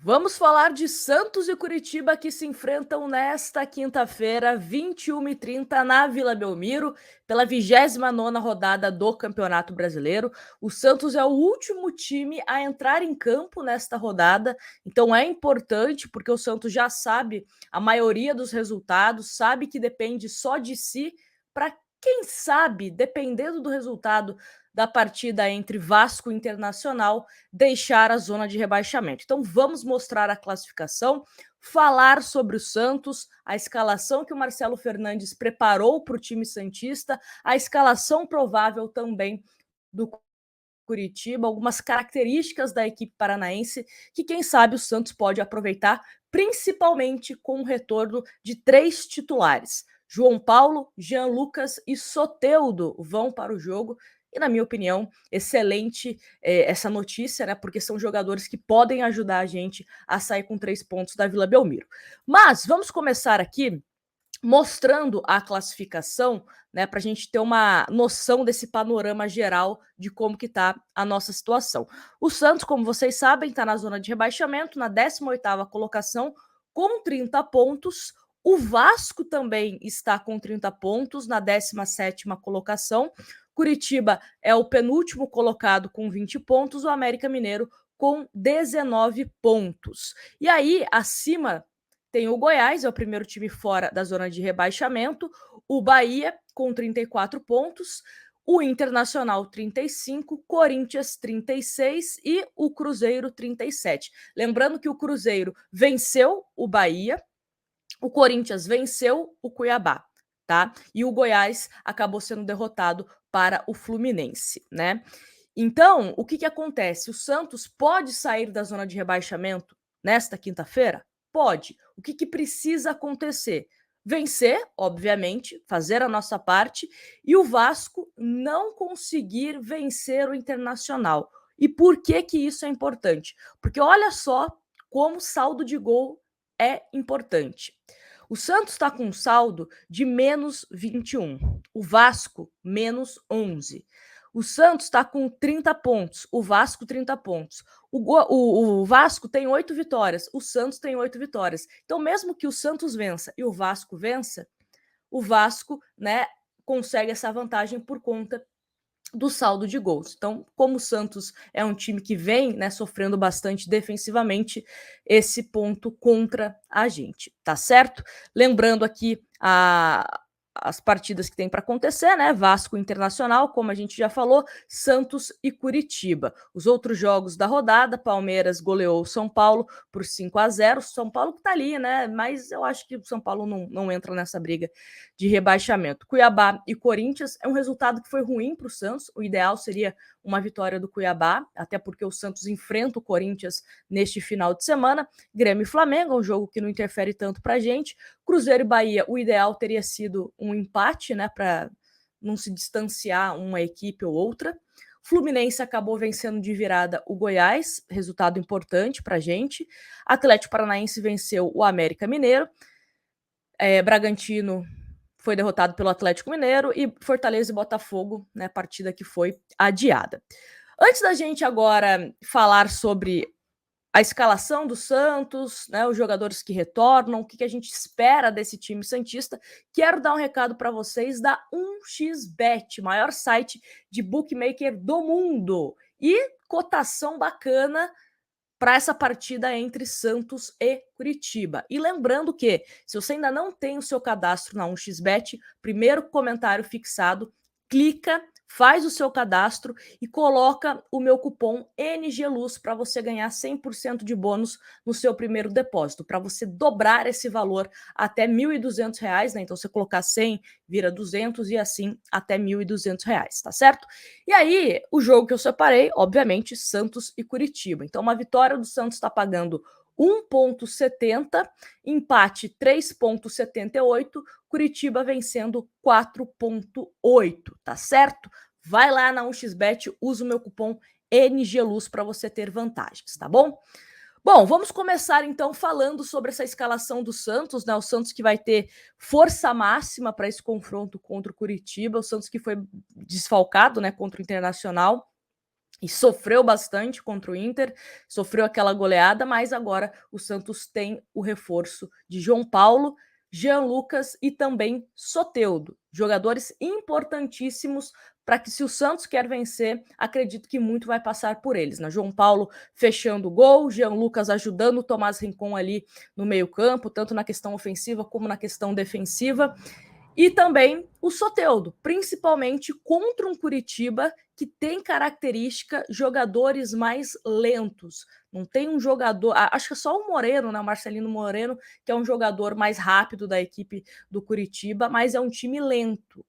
Vamos falar de Santos e Curitiba que se enfrentam nesta quinta-feira, 21h30, na Vila Belmiro, pela 29ª rodada do Campeonato Brasileiro. O Santos é o último time a entrar em campo nesta rodada, então é importante porque o Santos já sabe a maioria dos resultados, sabe que depende só de si para, quem sabe, dependendo do resultado da partida entre Vasco e Internacional, deixar a zona de rebaixamento. Então vamos mostrar a classificação, falar sobre o Santos, a escalação que o Marcelo Fernandes preparou para o time santista, a escalação provável também do Curitiba, algumas características da equipe paranaense que, quem sabe, o Santos pode aproveitar, principalmente com o retorno de 3 titulares. João Paulo, Jean Lucas e Soteldo vão para o jogo. E, na minha opinião, excelente essa notícia, né? Porque são jogadores que podem ajudar a gente a sair com 3 pontos da Vila Belmiro. Mas vamos começar aqui mostrando a classificação, né, para a gente ter uma noção desse panorama geral de como que está a nossa situação. O Santos, como vocês sabem, está na zona de rebaixamento, na 18ª colocação, com 30 pontos. O Vasco também está com 30 pontos, na 17ª colocação. Curitiba é o penúltimo colocado com 20 pontos, o América Mineiro com 19 pontos. E aí, acima tem o Goiás, é o primeiro time fora da zona de rebaixamento, o Bahia com 34 pontos, o Internacional 35, Corinthians 36 e o Cruzeiro 37. Lembrando que o Cruzeiro venceu o Bahia, o Corinthians venceu o Cuiabá, tá? E o Goiás acabou sendo derrotado para o Fluminense, né? Então, o que acontece? O Santos pode sair da zona de rebaixamento nesta quinta-feira? Pode. O que precisa acontecer? Vencer, obviamente, fazer a nossa parte, e o Vasco não conseguir vencer o Internacional. E por que isso é importante? Porque olha só como saldo de gol é importante. O Santos está com um saldo de menos 21, o Vasco menos 11. O Santos está com 30 pontos, o Vasco 30 pontos. O Vasco tem 8 vitórias, o Santos tem 8 vitórias. Então, mesmo que o Santos vença e o Vasco vença, o Vasco, né, consegue essa vantagem por conta do saldo de gols. Então, como o Santos é um time que vem, né, sofrendo bastante defensivamente, esse ponto contra a gente, tá certo? Lembrando aqui as partidas que tem para acontecer, né? Vasco Internacional, como a gente já falou, Santos e Curitiba. Os outros jogos da rodada, Palmeiras goleou o São Paulo por 5-0. São Paulo que tá ali, né? Mas eu acho que o São Paulo não entra nessa briga de rebaixamento. Cuiabá e Corinthians é um resultado que foi ruim para o Santos. O ideal seria uma vitória do Cuiabá, até porque o Santos enfrenta o Corinthians neste final de semana. Grêmio e Flamengo é um jogo que não interfere tanto para a gente. Cruzeiro e Bahia, o ideal teria sido um empate, né, para não se distanciar uma equipe ou outra. Fluminense acabou vencendo de virada o Goiás, resultado importante para a gente. Atlético Paranaense venceu o América Mineiro. Bragantino foi derrotado pelo Atlético Mineiro e Fortaleza e Botafogo, né, partida que foi adiada. Antes da gente agora falar sobre a escalação do Santos, né, os jogadores que retornam, o que a gente espera desse time santista, quero dar um recado para vocês da 1xBet, maior site de bookmaker do mundo. E cotação bacana para essa partida entre Santos e Curitiba. E lembrando que, se você ainda não tem o seu cadastro na 1xBet, primeiro comentário fixado, clica, faz o seu cadastro e coloca o meu cupom NGLUZ para você ganhar 100% de bônus no seu primeiro depósito, para você dobrar esse valor até R$ 1.200, né? Então, você colocar 100, vira 200 e assim até R$ 1.200, tá certo? E aí, o jogo que eu separei, obviamente, Santos e Curitiba. Então, uma vitória do Santos está pagando 1,70, empate 3,78, Curitiba vencendo 4,8, tá certo? Vai lá na 1xBet, usa o meu cupom NGLUZ para você ter vantagens, tá bom? Bom, vamos começar então falando sobre essa escalação do Santos, né? O Santos que vai ter força máxima para esse confronto contra o Curitiba, o Santos que foi desfalcado, né, contra o Internacional. e sofreu bastante contra o Inter, sofreu aquela goleada, mas agora o Santos tem o reforço de João Paulo, Jean Lucas e também Soteldo, jogadores importantíssimos para que, se o Santos quer vencer, acredito que muito vai passar por eles, né? João Paulo fechando o gol, Jean Lucas ajudando o Tomás Rincon ali no meio-campo, tanto na questão ofensiva como na questão defensiva. E também o Soteldo, principalmente contra um Curitiba que tem característica jogadores mais lentos. Não tem um jogador, acho que é só o Moreno, né, o Marcelino Moreno, que é um jogador mais rápido da equipe do Curitiba, mas é um time lento.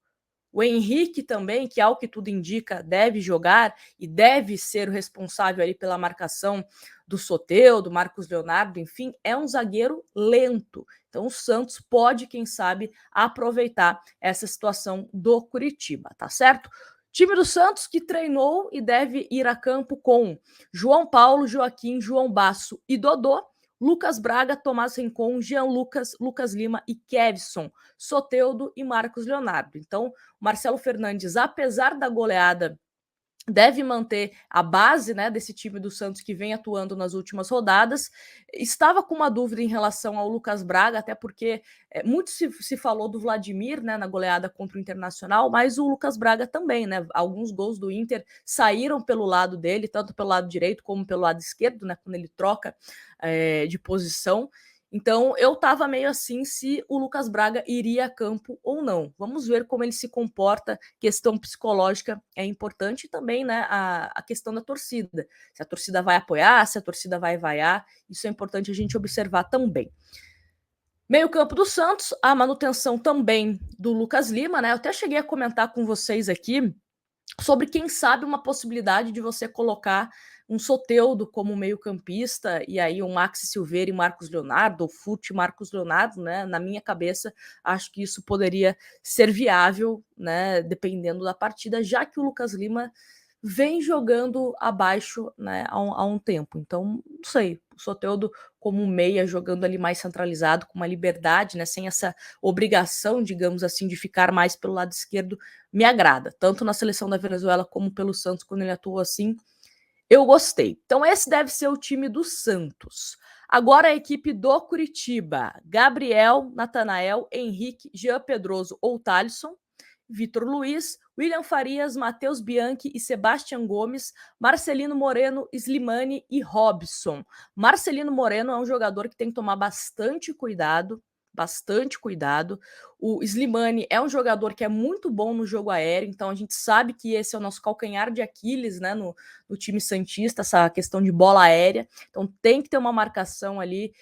O Henrique também, que ao que tudo indica, deve jogar e deve ser o responsável ali pela marcação do Soteldo, do Marcos Leonardo, enfim, é um zagueiro lento. Então o Santos pode, quem sabe, aproveitar essa situação do Curitiba, tá certo? Time do Santos que treinou e deve ir a campo com João Paulo, Joaquim, João Basso e Dodô, Lucas Braga, Tomás Rincon, Jean Lucas, Lucas Lima e Kevson, Soteldo e Marcos Leonardo. Então, Marcelo Fernandes, apesar da goleada, deve manter a base, né, desse time do Santos que vem atuando nas últimas rodadas. Estava com uma dúvida em relação ao Lucas Braga, até porque muito se falou do Vladimir, né, na goleada contra o Internacional, mas o Lucas Braga também, né? Alguns gols do Inter saíram pelo lado dele, tanto pelo lado direito como pelo lado esquerdo, né, quando ele troca de posição. Então, eu estava meio assim se o Lucas Braga iria a campo ou não. Vamos ver como ele se comporta. Questão psicológica é importante e também, né, a questão da torcida. Se a torcida vai apoiar, se a torcida vai vaiar, isso é importante a gente observar também. Meio campo do Santos, a manutenção também do Lucas Lima, né? Eu até cheguei a comentar com vocês aqui sobre, quem sabe, uma possibilidade de você colocar um Soteldo como meio-campista e aí um Maxi Silveira e Marcos Leonardo, ou Fute e Marcos Leonardo, né? Na minha cabeça, acho que isso poderia ser viável, né? Dependendo da partida, já que o Lucas Lima vem jogando abaixo, né, há um tempo. Então, não sei, o Soteldo como meia, jogando ali mais centralizado, com uma liberdade, né, sem essa obrigação, digamos assim, de ficar mais pelo lado esquerdo, me agrada. Tanto na seleção da Venezuela como pelo Santos, quando ele atuou assim, eu gostei. Então, esse deve ser o time do Santos. Agora a equipe do Curitiba: Gabriel, Natanael, Henrique, Jean Pedroso ou Thalisson, Vitor Luiz, William Farias, Matheus Bianchi e Sebastião Gomes, Marcelino Moreno, Slimani e Robson. Marcelino Moreno é um jogador que tem que tomar bastante cuidado, bastante cuidado. O Slimani é um jogador que é muito bom no jogo aéreo, então a gente sabe que esse é o nosso calcanhar de Aquiles, né, no time santista, essa questão de bola aérea. Então tem que ter uma marcação ali,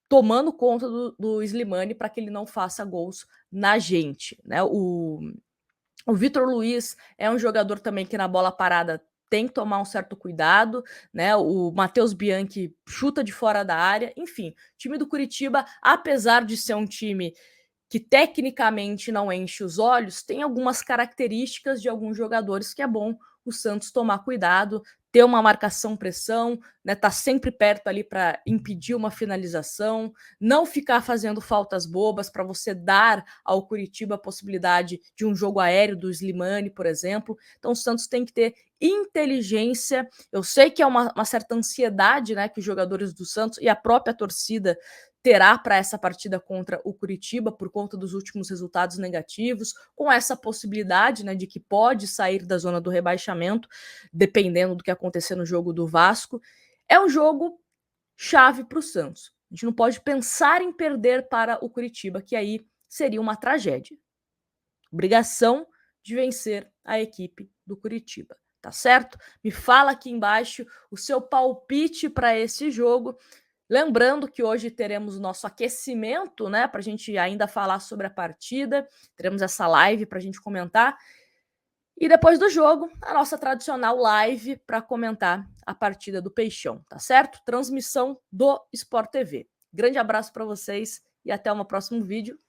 tomando conta do Slimani para que ele não faça gols na gente, né? O Vitor Luiz é um jogador também que na bola parada tem que tomar um certo cuidado, né? O Matheus Bianchi chuta de fora da área, enfim, o time do Curitiba, apesar de ser um time que tecnicamente não enche os olhos, tem algumas características de alguns jogadores que é bom o Santos tomar cuidado, ter uma marcação-pressão, né, tá sempre perto ali para impedir uma finalização, não ficar fazendo faltas bobas para você dar ao Curitiba a possibilidade de um jogo aéreo do Slimani, por exemplo. Então o Santos tem que ter inteligência. Eu sei que é uma certa ansiedade, né, que os jogadores do Santos e a própria torcida terá para essa partida contra o Curitiba por conta dos últimos resultados negativos, com essa possibilidade, né, de que pode sair da zona do rebaixamento, dependendo do que acontecer no jogo do Vasco. É um jogo chave para o Santos. A gente não pode pensar em perder para o Curitiba, que aí seria uma tragédia. Obrigação de vencer a equipe do Curitiba, tá certo? Me fala aqui embaixo o seu palpite para esse jogo. Lembrando que hoje teremos o nosso aquecimento, né, para a gente ainda falar sobre a partida. Teremos essa live para a gente comentar. E depois do jogo, a nossa tradicional live para comentar a partida do Peixão, tá certo? Transmissão do Sport TV. Grande abraço para vocês e até o próximo vídeo.